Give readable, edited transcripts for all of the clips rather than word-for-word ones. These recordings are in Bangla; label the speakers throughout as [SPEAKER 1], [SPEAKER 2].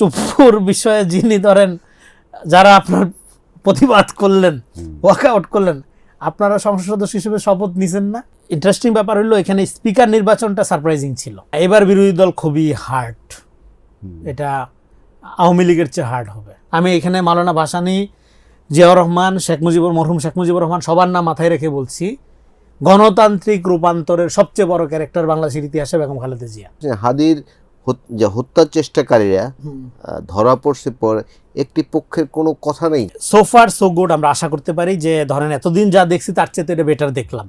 [SPEAKER 1] চুপুর বিষয়ে যিনি ধরেন যারা আপনার প্রতিবাদ করলেন, ওয়াকআউট করলেন, আপনারা সংসদ সদস্য হিসেবে শপথ নিছেন না। ইন্টারেস্টিং ব্যাপার হলো এখানে স্পিকার নির্বাচনটা সারপ্রাইজিং ছিল। এবার বিরোধী দল খুবই হার্ড, এটা আওয়ামী লীগের চেয়ে হার্ড হবে। আমি এখানে মাওলানা ভাসানী, জিয়াউর রহমান, মরহুম শেখ মুজিবুর রহমান সবার নাম মাথায় রেখে বলছি, গণতান্ত্রিক রূপান্তরের সবচেয়ে বড় ক্যারেক্টার বাংলাদেশের ইতিহাসে বেগম খালেদা জিয়া।
[SPEAKER 2] হাদির যে হত্যার চেষ্টাকারীরা ধরা পড়ছে পর একটি পক্ষের কোনো কথা নেই।
[SPEAKER 1] সো ফার সো গুড, আমরা আশা করতে পারি যে ধরেন এতদিন যা দেখছি তার চেয়ে তো এটা বেটার দেখলাম।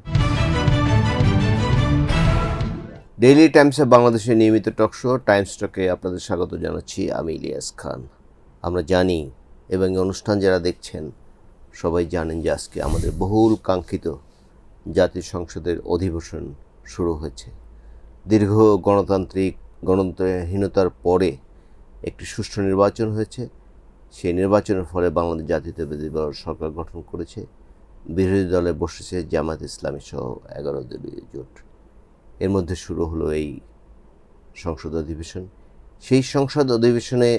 [SPEAKER 2] ডেইলি টাইমসে বাংলাদেশের নিয়মিত টকশো টাইমস টকে আপনাদের স্বাগত জানাচ্ছি। আমি ইলিয়াস খান। আমরা জানি এবং অনুষ্ঠান যারা দেখছেন সবাই জানেন যে আজকে আমাদের বহুল কাঙ্ক্ষিত জাতীয় সংসদের অধিবেশন শুরু হয়েছে। দীর্ঘ গণতন্ত্রহীনতার পরে একটি সুষ্ঠু নির্বাচন হয়েছে। সেই নির্বাচনের ফলে বাংলাদেশ জাতীয়তাবাদী দল সরকার গঠন করেছে। বিরোধী দলে বসেছে জামায়াত ইসলামী সহ 11 দলীয় জোট। এর মধ্যে শুরু হলো এই সংসদ অধিবেশন। সেই সংসদ অধিবেশনে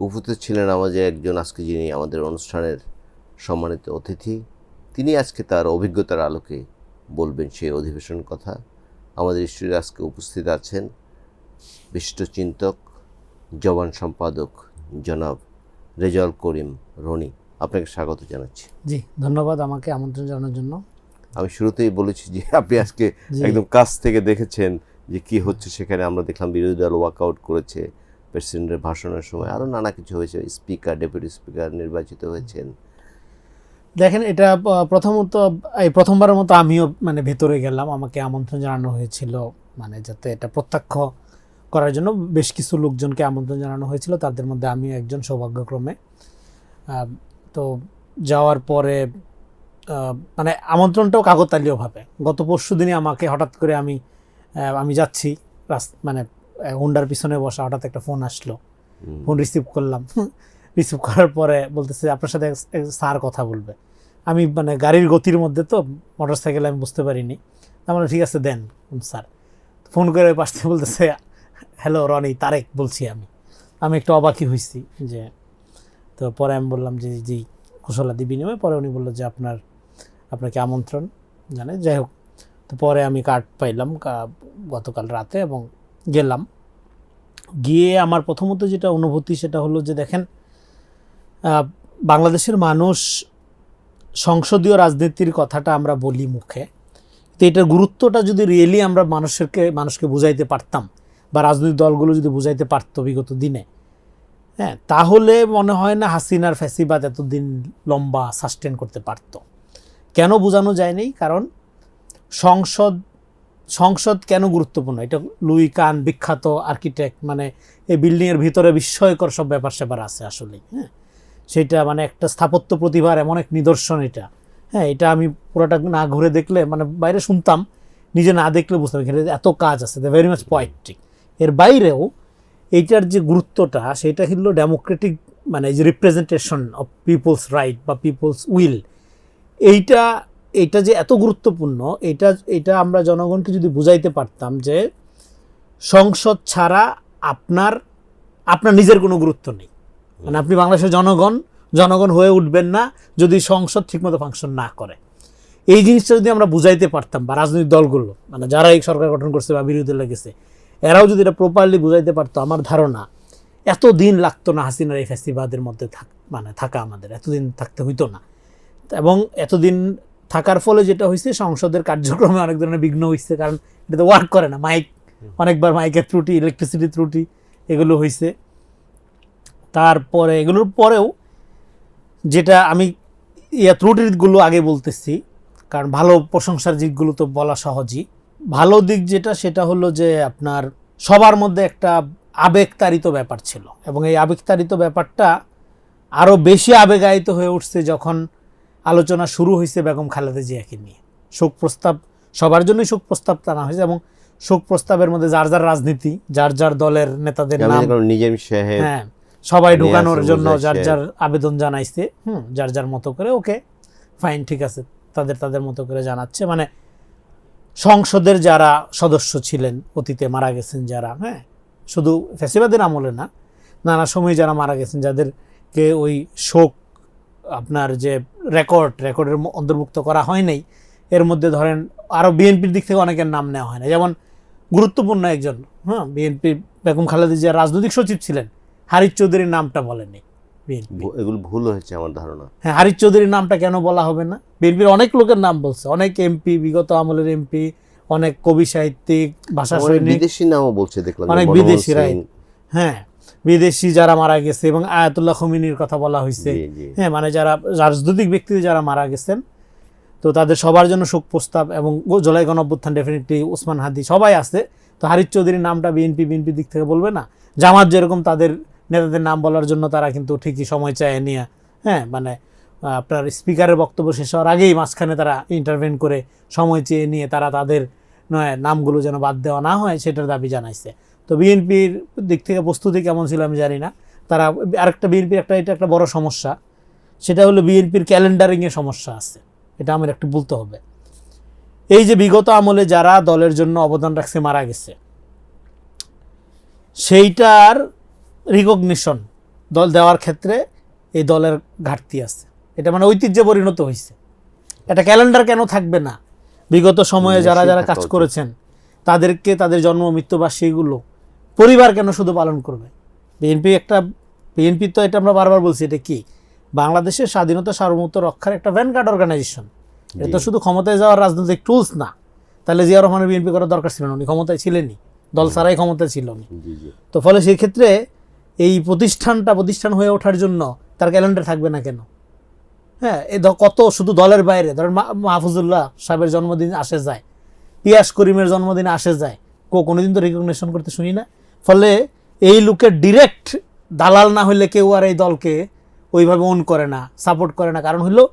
[SPEAKER 2] উপস্থিত ছিলেন আমাদের একজন, আজকে যিনি আমাদের অনুষ্ঠানের সম্মানিত অতিথি, তিনি আজকে তার অভিজ্ঞতার আলোকে বলবেন সেই অধিবেশন কথা। আমাদের স্টুডিওতে আজকে উপস্থিত আছেন বিশিষ্ট চিন্তক, জবান সম্পাদক জনাব রেজাউল করিম রনি। আপনাকে স্বাগত জানাচ্ছি।
[SPEAKER 1] জি, ধন্যবাদ আমাকে আমন্ত্রণ জানানোর জন্য।
[SPEAKER 2] আমি শুরুতেই বলেছি যে আপনি আজকে একদম কাছ থেকে দেখেছেন যে কি হচ্ছে সেখানে। আমরা দেখলাম বিরোধী দল ওয়াকআউট করেছে প্রেসিডেন্টের ভাষণের সময়, আরও নানা কিছু হয়েছে, স্পিকার, ডেপুটি স্পিকার নির্বাচিত হয়েছেন।
[SPEAKER 1] দেখেন, এটা প্রথমত এই প্রথমবারের মতো আমিও ভেতরে গেলাম, আমাকে আমন্ত্রণ জানানো হয়েছিল, যাতে এটা প্রত্যক্ষ করার জন্য বেশ কিছু লোকজনকে আমন্ত্রণ জানানো হয়েছিল, তাদের মধ্যে আমিও একজন সৌভাগ্যক্রমে। তো যাওয়ার পরে আমন্ত্রণটাও কাকতালীয়ভাবে গত পরশু দিনই আমাকে হঠাৎ করে আমি যাচ্ছি হুন্ডার পিছনে বসা, হঠাৎ একটা ফোন আসলো, ফোন রিসিভ করলাম। রিসিভ করার পরে বলতেছে আপনার সাথে স্যার কথা বলবে। আমি গাড়ির গতির মধ্যে তো মোটর সাইকেল আমি বুঝতে পারিনি। আমার ঠিক আছে দেন স্যার। ফোন করে পাশ থেকে বলতেছে হ্যালো রনি, তারেক বলছি। আমি একটু অবাকই হয়েছি যে, তো পরে আমি বললাম যে জি কুশলাদি বিনিময়ে। পরে উনি বললো যে আপনাকে আমন্ত্রণ জানে। যাই হোক, তো পরে আমি কার্ড পাইলাম গতকাল রাতে এবং গেলাম। গিয়ে আমার প্রথমত যেটা অনুভূতি সেটা হলো যে দেখেন, বাংলাদেশের মানুষ সংসদীয় রাজনীতির কথাটা আমরা বলি মুখে, তো এটার গুরুত্বটা যদি রিয়েলি আমরা মানুষকে বুঝাইতে পারতাম বা রাজনৈতিক দলগুলো যদি বুঝাইতে পারতো বিগত দিনে, হ্যাঁ, তাহলে মনে হয় না হাসিনার ফ্যাসিবাদ এতদিন লম্বা সাস্টেন করতে পারতো। কেন বোঝানো যায়নি? কারণ সংসদ কেন গুরুত্বপূর্ণ, এটা লুই কান বিখ্যাত আর্কিটেক্ট, এই বিল্ডিংয়ের ভিতরে বিস্ময়কর সব ব্যাপার স্যাপার আছে আসলে। হ্যাঁ, সেটা একটা স্থাপত্য প্রতিভার এমন এক নিদর্শন এটা। হ্যাঁ, এটা আমি পুরোটা না ঘুরে দেখলে বাইরে শুনতাম, নিজে না দেখলে বুঝতাম এখানে এত কাজ আছে, দ্য ভেরি মাচ পোয়েট্রিক। এর বাইরেও এইটার যে গুরুত্বটা সেটা হলো ডেমোক্রেটিক, এই যে রিপ্রেজেন্টেশন অফ পিপলস রাইট বা পিপলস উইল, এইটা যে এত গুরুত্বপূর্ণ, এটা আমরা জনগণকে যদি বুঝাইতে পারতাম যে সংসদ ছাড়া আপনার নিজের কোনো গুরুত্ব নেই। আপনি বাংলাদেশের জনগণ হয়ে উঠবেন না যদি সংসদ ঠিকমতো ফাংশন না করে। এই জিনিসটা যদি আমরা বুঝাইতে পারতাম, বা রাজনৈতিক দলগুলো যারা এই সরকার গঠন করছে বা বিরোধী দলে গেছে, এরাও যদি এটা প্রপারলি বুঝাইতে পারতো, আমার ধারণা এতদিন লাগতো না হাসিনার এই ফ্যাসিবাদের মধ্যে থাকা, আমাদের এতদিন থাকতে হইতো না। এবং এতদিন থাকার ফলে যেটা হয়েছে, সংসদের কার্যক্রমে অনেক ধরনের বিঘ্ন হয়েছে, কারণ এটা তো ওয়ার্ক করে না, অনেকবার মাইকের ত্রুটি, ইলেকট্রিসিটি ত্রুটি, এগুলো হয়েছে। তারপরে এগুলোর পরেও যেটা আমি ত্রুটিগুলো আগে বলতেছি, কারণ ভালো প্রশংসার দিকগুলো তো বলা সহজই। ভালো দিক যেটা, সেটা হলো যে আপনার সবার মধ্যে একটা আবেগতাড়িত ব্যাপার ছিল, এবং এই আবেগতাড়িত ব্যাপারটা আরও বেশি আবেগায়িত হয়ে উঠছে যখন আলোচনা শুরু হয়েছে বেগম খালেদা জিয়াকে নিয়ে। শোক প্রস্তাব সবার জন্যই শোক প্রস্তাব টানা হয়েছে, এবং শোক প্রস্তাবের মধ্যে যার যার রাজনীতি, যার যার দলের নেতাদের নাম, হ্যাঁ, সবাই ঢোকানোর জন্য যার যার আবেদন জানাইছে, যার যার মতো করে। ওকে ফাইন, ঠিক আছে, তাদের মতো করে জানাচ্ছে। সংসদের যারা সদস্য ছিলেন অতীতে মারা গেছেন যারা, হ্যাঁ, শুধু ফ্যাসিবাদের আমলে না, নানা সময় যারা মারা গেছেন, যাদেরকে ওই শোক আপনার যে রেকর্ডের অন্তর্ভুক্ত করা হয় নাই, এর মধ্যে ধরেন আরও বিএনপির দিক থেকে অনেকের নাম নেওয়া হয় না। যেমন গুরুত্বপূর্ণ একজন বিএনপি বেগম খালেদা জিয়া রাজনৈতিক সচিব ছিলেন, হারিস চৌধুরীর নামটা বলেনি বিএনপি।
[SPEAKER 2] এগুলো ভুল হয়েছে আমার ধারণা।
[SPEAKER 1] হ্যাঁ, হারিস চৌধুরীর নামটা কেন বলা হবে না? বিএনপির অনেক লোকের নাম বলছে, অনেক এমপি, বিগত আমলের এমপি, অনেক কবি সাহিত্যিক, ভাষা সৈনিক,
[SPEAKER 2] বিদেশি নামও বলছে দেখলাম,
[SPEAKER 1] অনেক বিদেশিরা, হ্যাঁ বিদেশি যারা মারা গেছে, এবং আয়াতুল্লাহ খমিনীর কথা বলা হয়েছে। হ্যাঁ, মানে যারা রাজনৈতিক ব্যক্তি যারা মারা গেছেন, তো তাদের সবার জন্য শোক প্রস্তাব, এবং জুলাই গণঅভ্যুত্থান ডেফিনেটলি, ওসমান হাদি সবাই আছে। তো হারিস চৌধুরীর নামটা বিএনপির দিক থেকে বলবে না। জামাত যেরকম তাদের নেতাদের নাম বলার জন্য তারা কিন্তু ঠিকই সময় চায় নিয়ে, হ্যাঁ মানে আপনার স্পিকারের বক্তব্য শেষ হওয়ার আগেই মাঝখানে তারা ইন্টারভেন করে সময় চেয়ে নিয়ে তারা তাদের নামগুলো যেন বাদ দেওয়া না হয় সেটার দাবি জানাইছে। তো বিএনপির দিক থেকে প্রস্তুতি কেমন ছিল আমি জানি না। তারা আরেকটা বিএনপির এটা একটা বড় সমস্যা, সেটা হলো বিএনপির ক্যালেন্ডারিংয়ে সমস্যা আছে, এটা আমার একটু বলতে হবে। এই যে বিগত আমলে যারা দলের জন্য অবদান রাখছে, মারা গেছে, সেইটার রিকগনিশন দল দেওয়ার ক্ষেত্রে এই দলের ঘাটতি আছে। এটা মানে ঐতিহ্যে পরিণত হয়েছে। এটা ক্যালেন্ডার কেন থাকবে না? বিগত সময়ে যারা যারা কাজ করেছেন তাদেরকে, তাদের জন্ম মৃত্যুবার্ষিকীগুলো পরিবার কেন শুধু পালন করবে? বিএনপি তো, এটা আমরা বারবার বলছি, এটা কি বাংলাদেশের স্বাধীনতা সার্বভৌমত্ব রক্ষার একটা ভ্যানগার্ড অর্গানাইজেশন। এটা তো শুধু ক্ষমতায় যাওয়ার রাজনৈতিক টুলস না। তাহলে জিয়া রহমানের বিএনপি করার দরকার ছিল না, উনি ক্ষমতায় ছিলেনই, দল ছাড়াই ক্ষমতায় ছিল উনি। তো ফলে সেই ক্ষেত্রে এই প্রতিষ্ঠান হয়ে ওঠার জন্য তার ক্যালেন্ডার থাকবে না কেন? হ্যাঁ, কত শুধু দলের বাইরে ধরেন মাহফুজুল্লাহ সাহেবের জন্মদিন আসে যায়, পিয়াস করিমের জন্মদিনে আসে যায়, কোনোদিন তো রিকগনিশন করতে শুনি না। ফলে এই লোকের ডিরেক্ট দালাল না হইলে কেউ আর এই দলকে ওইভাবে ওন করে না, সাপোর্ট করে না। কারণ হলো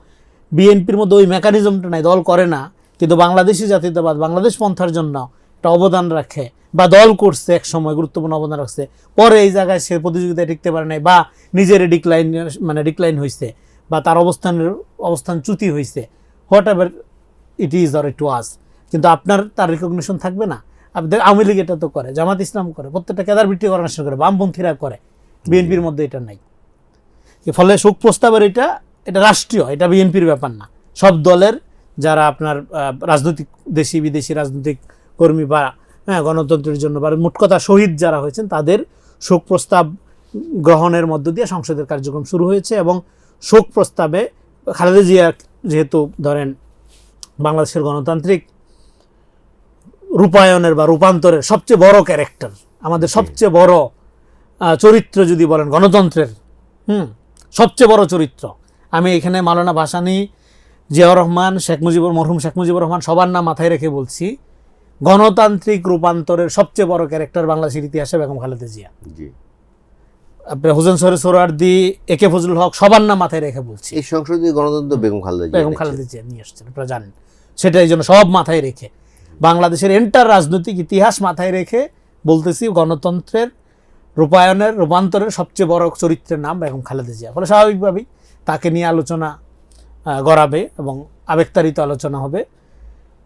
[SPEAKER 1] বিএনপির মধ্যে ওই মেকানিজমটা নাই, দল করে না, কিন্তু বাংলাদেশি জাতীয়তাবাদ, বাংলাদেশ পন্থার জন্য একটা অবদান রাখে, বা দল করছে এক সময় গুরুত্বপূর্ণ অবদান রাখছে, পরে এই জায়গায় সে প্রতিযোগিতায় টিকতে পারে নাই, বা নিজের ডিক্লাইন হয়েছে, বা তার অবস্থান চ্যুতি হয়েছে, whatever it is or it was, কিন্তু আপনার তার রিকগনিশন থাকবে না। আপনাদের আওয়ামী লীগ এটা তো করে, জামাত ইসলাম করে, প্রত্যেকটা কেদার ভিত্তিক অর্গানাইজেশন করে, বামপন্থীরা করে, বিএনপির মধ্যে এটা নাই। ফলে শোক প্রস্তাবের এটা রাষ্ট্রীয়, এটা বিএনপির ব্যাপার না। সব দলের যারা আপনার রাজনৈতিক দেশি বিদেশি রাজনৈতিক কর্মী বা গণতন্ত্রের জন্য বা মোট কথা শহীদ যারা হয়েছেন, তাদের শোক প্রস্তাব গ্রহণের মধ্য দিয়ে সংসদের কার্যক্রম শুরু হয়েছে। এবং শোক প্রস্তাবে খালেদা জিয়া যেহেতু ধরেন বাংলাদেশের গণতান্ত্রিক রূপায়ণের বা রূপান্তরের সবচেয়ে বড় ক্যারেক্টার, আমাদের সবচেয়ে বড় চরিত্র যদি বলেন গণতন্ত্রের, সবচেয়ে বড় চরিত্র, আমি এখানে মাওলানা ভাসানী, জিয়াউর রহমান, মরহুম শেখ মুজিবুর রহমান সবার নাম মাথায় রেখে বলছি, গণতান্ত্রিক রূপান্তরের সবচেয়ে বড় ক্যারেক্টার বাংলাদেশের ইতিহাসে বেগম খালেদা জিয়া। আপনার হোসেন সোহরাওয়ার্দী, একে ফজলুল হক সবার নাম মাথায় রেখে বলছি।
[SPEAKER 2] এই সংসদীয় গণতন্ত্র বেগম খালেদা
[SPEAKER 1] জিয়া নিয়ে আসছেন, আপনারা জানেন। সেটা এই জন্য সব মাথায় রেখে, বাংলাদেশের এন্টার রাজনৈতিক ইতিহাস মাথায় রেখে বলতেছি, গণতন্ত্রের রূপান্তরের সবচেয়ে বড় চরিত্রের নাম বেগম খালেদা জিয়া। ফলে স্বাভাবিকভাবেই তাকে নিয়ে আলোচনা গড়াবে এবং আবেগতাড়িত আলোচনা হবে।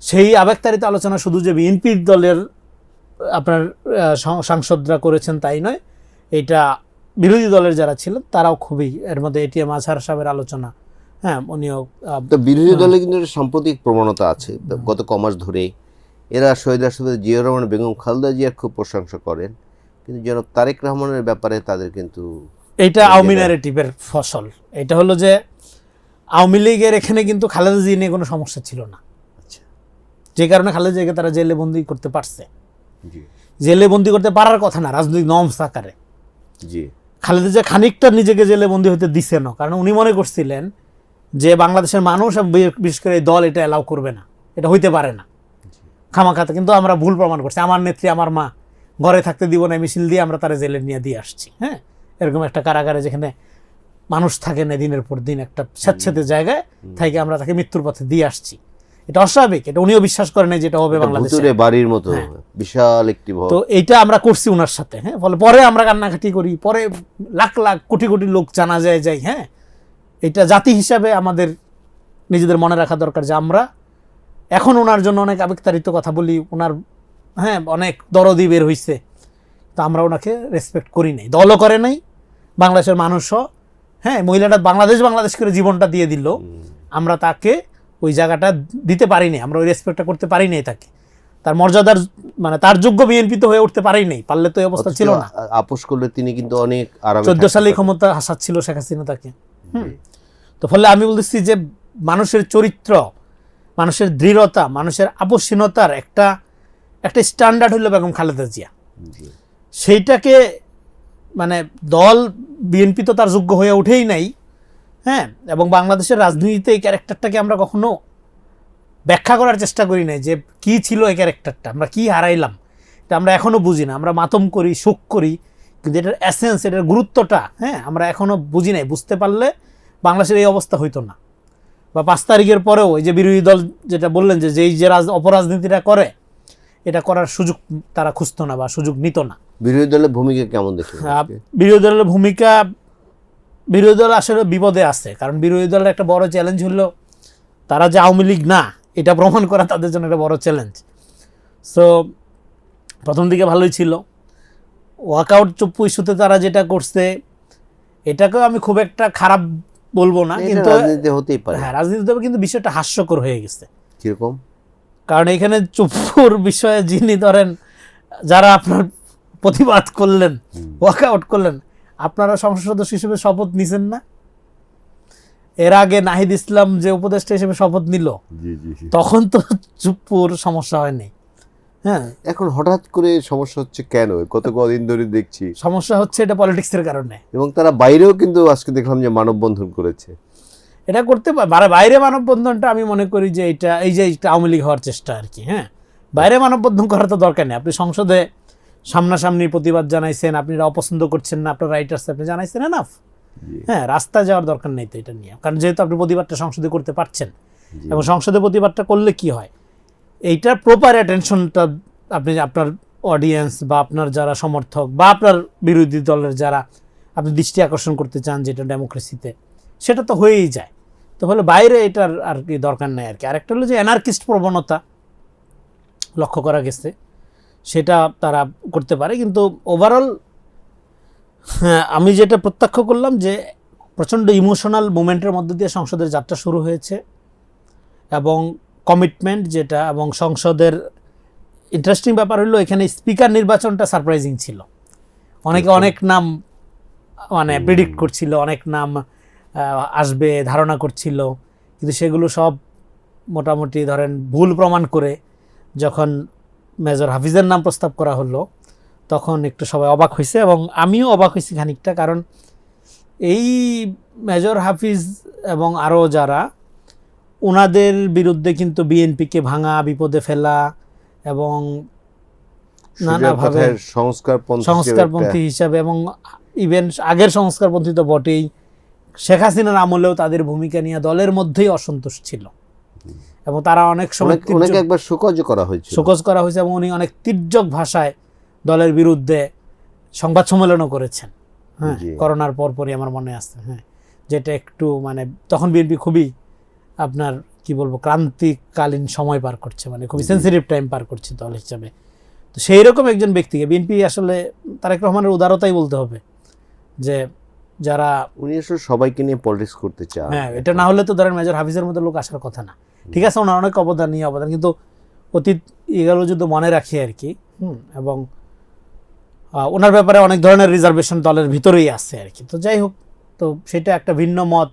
[SPEAKER 1] সেই আবেগতাড়িত আলোচনা শুধু যে বিএনপির দলের আপনার সাংসদরা করেছেন তাই নয়, এটা বিরোধী দলের যারা ছিলেন তারাও খুবই, এর মধ্যে এটিএম আজহার সাহেবের আলোচনা, হ্যাঁ উনিও।
[SPEAKER 2] তো বিরোধী দলে কিন্তু সাম্প্রতিক প্রবণতা আছে, গত কমাস ধরে এরা শহীদ রাষ্ট্রপতি জিয়াউর রহমান বেগম খালেদা জিয়ার খুব প্রশংসা করেন, কিন্তু জনাব তারেক রহমানের ব্যাপারে তাদের কিন্তু
[SPEAKER 1] এইটা আওয়ামী ন্যারেটিভের ফসল। এটা হলো যে আওয়ামী লীগের এখানে কিন্তু খালেদা জিয়া নিয়ে কোনো সমস্যা ছিল না, যে কারণে খালেদা জিয়াকে তারা জেলে বন্দি করতে পারছে। জেলে বন্দি করতে পারার কথা না, রাজনৈতিক নর্মস আকারে। খালেদা জিয়া খানিকটা নিজেকে জেলে বন্দি হতে দিছে না, কারণ উনি মনে করছিলেন যে বাংলাদেশের মানুষ, বিশেষ করে এই দল এটা অ্যালাউ করবে না, এটা হইতে পারে না খামাখাতে। কিন্তু আমরা ভুল প্রমাণ করছি। আমার নেত্রী, আমার মা ঘরে থাকতে দিব না মিছিল দিয়ে আমরা তারা জেলে নিয়ে দিয়ে আসছি। হ্যাঁ, এরকম একটা কারাগারে যেখানে মানুষ থাকে না দিনের পর দিন, একটা স্যাঁতস্যাঁতে জায়গায় থেকে আমরা তাকে মৃত্যুর পথে দিয়ে আসছি। এটা অস্বাভাবিক, এটা উনিও বিশ্বাস করেন না যেটা হবে বাংলাদেশে,
[SPEAKER 2] বাড়ির মতো বিশাল একটি।
[SPEAKER 1] তো এইটা আমরা করছি ওনার সাথে। হ্যাঁ, ফলে পরে আমরা কান্নাকাটি করি, পরে লাখ লাখ কোটি কোটি লোক জানা যাই। হ্যাঁ, এটা জাতি হিসাবে আমাদের নিজেদের মনে রাখা দরকার যে আমরা এখন ওনার জন্য অনেক আবেগতাড়িত কথা বলি, ওনার অনেক দরদি বের হইছে, তো আমরা ওনাকে রেসপেক্ট করি নাই, দলও করে নাই, বাংলাদেশের মানুষও, হ্যাঁ, মহিলাটা বাংলাদেশ করে জীবনটা দিয়ে দিল, আমরা তাকে ওই জায়গাটা দিতে পারিনি, আমরা ওই রেসপেক্টটা করতে পারিনি তাকে, তার মর্যাদার মানে তার যোগ্য বিএনপি তো হয়ে উঠতে পারিনি, পারলে তো এই অবস্থা ছিল না।
[SPEAKER 2] আপোষ করলে তিনি কিন্তু অনেক আরামে
[SPEAKER 1] 14 সালে ক্ষমতা হাসাচ্ছিল শেখ হাসিনা তাকে। তো ফলে আমি বলতেছি যে মানুষের চরিত্র, মানুষের দৃঢ়তা, মানুষের আপোষহীনতার একটা স্ট্যান্ডার্ড হলো বেগম খালেদা জিয়া। সেইটাকে মানে দল বিএনপি তো তার যোগ্য হয়ে উঠেই নাই, হ্যাঁ, এবং বাংলাদেশের রাজনীতিতে এই ক্যারেক্টারটাকে আমরা কখনো ব্যাখ্যা করার চেষ্টা করি নাই যে কি ছিল এই ক্যারেক্টারটা, আমরা কি হারাইলাম, এটা আমরা এখনো বুঝি না। আমরা মাতম করি, শোক করি, কিন্তু এটার এসেন্স, এটার গুরুত্বটা, হ্যাঁ, আমরা এখনো বুঝি নাই। বুঝতে পারলে বাংলাদেশের এই অবস্থা হইতো না। বা 5 তারিখের পরেও এই যে বিরোধী দল যেটা বললেন যে এই যে অপরাজনীতিটা করে, এটা করার সুযোগ তারা খুঁজতো না বা সুযোগ নিত না।
[SPEAKER 2] বিরোধী দলের ভূমিকা কেমন দেখেন?
[SPEAKER 1] বিরোধী দলের ভূমিকা, বিরোধী দল আসলে বিপদে আছে, কারণ বিরোধী দলের একটা বড় চ্যালেঞ্জ হলো তারা যে আওয়ামী লীগ না এটা প্রমাণ করা তাদের জন্য একটা বড় চ্যালেঞ্জ। সো প্রথম দিকে ভালোই ছিল, ওয়াকআউট চুপ্পু ইস্যুতে তারা যেটা করছে এটাকেও আমি খুব একটা খারাপ বলবো না, কিন্তু
[SPEAKER 2] রাজনীতি হতেই পারে,
[SPEAKER 1] হ্যাঁ রাজনীতি হবে, কিন্তু বিষয়টা হাস্যকর হয়ে গেছে।
[SPEAKER 2] কিরকম?
[SPEAKER 1] কারণ এখানে চুপ্পুর বিষয়ে যিনি ধরেন যারা আপনার প্রতিবাদ করলেন, ওয়াকআউট করলেন, আপনারা সংসদ সদস্য হিসেবে শপথ নিছেন না? এর আগে নাহিদ ইসলাম যে উপদেষ্টা হিসেবে শপথ নিল, তখন তো চুপ্পুর সমস্যা হয়নি। হ্যাঁ,
[SPEAKER 2] এখন হঠাৎ করে সমস্যা হচ্ছে কেন? কত কদিন ধরে দেখছি
[SPEAKER 1] সমস্যা হচ্ছে, এটা পলিটিক্সের কারণে।
[SPEAKER 2] এবং তারা বাইরেও কিন্তু আজকে দেখলাম যে মানববন্ধন করেছে।
[SPEAKER 1] এটা করতে পারে বাইরে মানববন্ধনটা, আমি মনে করি যে এটা এই যে আওয়ামী লীগ হওয়ার চেষ্টা আর কি। হ্যাঁ, বাইরে মানববন্ধন করার তো দরকার নেই। আপনি সংসদে সামনাসামনি প্রতিবাদ জানাইছেন, আপনি অপছন্দ করছেন না, আপনার রাইট আছে, আপনি জানাইছেন, এনাফ। হ্যাঁ, রাস্তায় যাওয়ার দরকার নেই তো এটা নিয়ে, কারণ যেহেতু আপনি প্রতিবাদটা সংসদে করতে পারছেন, এবং সংসদে প্রতিবাদটা করলে কি হয়, এইটার প্রপার অ্যাটেনশনটা আপনি আপনার অডিয়েন্স বা আপনার যারা সমর্থক বা আপনার বিরোধী দলের যারা আপনি দৃষ্টি আকর্ষণ করতে চান যেটা ডেমোক্রেসিতে, সেটা তো হয়েই যায়। তো ফলে বাইরে এটার আর কি দরকার নেই আর কি। আরেকটা হলো যে অ্যানার্কিস্ট প্রবণতা লক্ষ্য করা গেছে, সেটা তারা করতে পারে, কিন্তু ওভারঅল আমি যেটা প্রত্যক্ষ করলাম যে প্রচণ্ড ইমোশনাল মুমেন্টের মধ্যে দিয়ে সংসদের যাত্রা শুরু হয়েছে, এবং কমিটমেন্ট যেটা, এবং সংসদের ইন্টারেস্টিং ব্যাপার হলো এখানে স্পিকার নির্বাচনটা সারপ্রাইজিং ছিল। অনেকে অনেক নাম মানে প্রেডিক্ট করছিল, অনেক নাম আসবে ধারণা করছিল, কিন্তু সেগুলো সব মোটামুটি ধরেন ভুল প্রমাণ করে যখন মেজর হাফিজের নাম প্রস্তাব করা হলো, তখন একটু সবাই অবাক হয়েছে, এবং আমিও অবাক হয়েছি খানিকটা। কারণ এই মেজর হাফিজ এবং আরও যারা, ওনাদের বিরুদ্ধে কিন্তু বিএনপিকে ভাঙা, বিপদে ফেলা এবং নানাভাবে সংস্কারপন্থী হিসাবে, এবং ইভেন আগের সংস্কারপন্থী তো বটেই, শেখ হাসিনার আমলেও তাদের ভূমিকা নিয়ে দলের মধ্যেই অসন্তোষ ছিল, এবং তারা অনেক সময়
[SPEAKER 2] একবার শোকজ করা হয়েছে,
[SPEAKER 1] এবং উনি অনেক তির্যক ভাষায় দলের বিরুদ্ধে সংবাদ সম্মেলনও করেছেন। হ্যাঁ, করোনার পরপরই আমার মনে আছে। হ্যাঁ, যেটা একটু মানে তখন বিএনপি খুবই আপনার কি বলবো ক্রান্তিকালীন সময় পার করছে, মানে খুবই সেন্সিটিভ টাইম পার করছে দল হিসাবে। তো সেই রকম একজন ব্যক্তিকে বিএনপি আসলে তারেক রহমানের উদারতাই বলতে হবে, যে যারা
[SPEAKER 2] উনি আসলে সবাইকে নিয়ে পলিটিক্স করতে চান।
[SPEAKER 1] হ্যাঁ, এটা না হলে তো ধরেন মেজর হাফিজের মতো লোক আসার কথা না। ঠিক আছে, ওনার অনেক অবদান, কিন্তু অতীত এগুলো যদি মনে রাখি আর কি। এবং ওনার ব্যাপারে অনেক ধরনের রিজার্ভেশন দলের ভিতরেই আছে আর কি। তো যাই হোক, তো সেটা একটা ভিন্ন মত।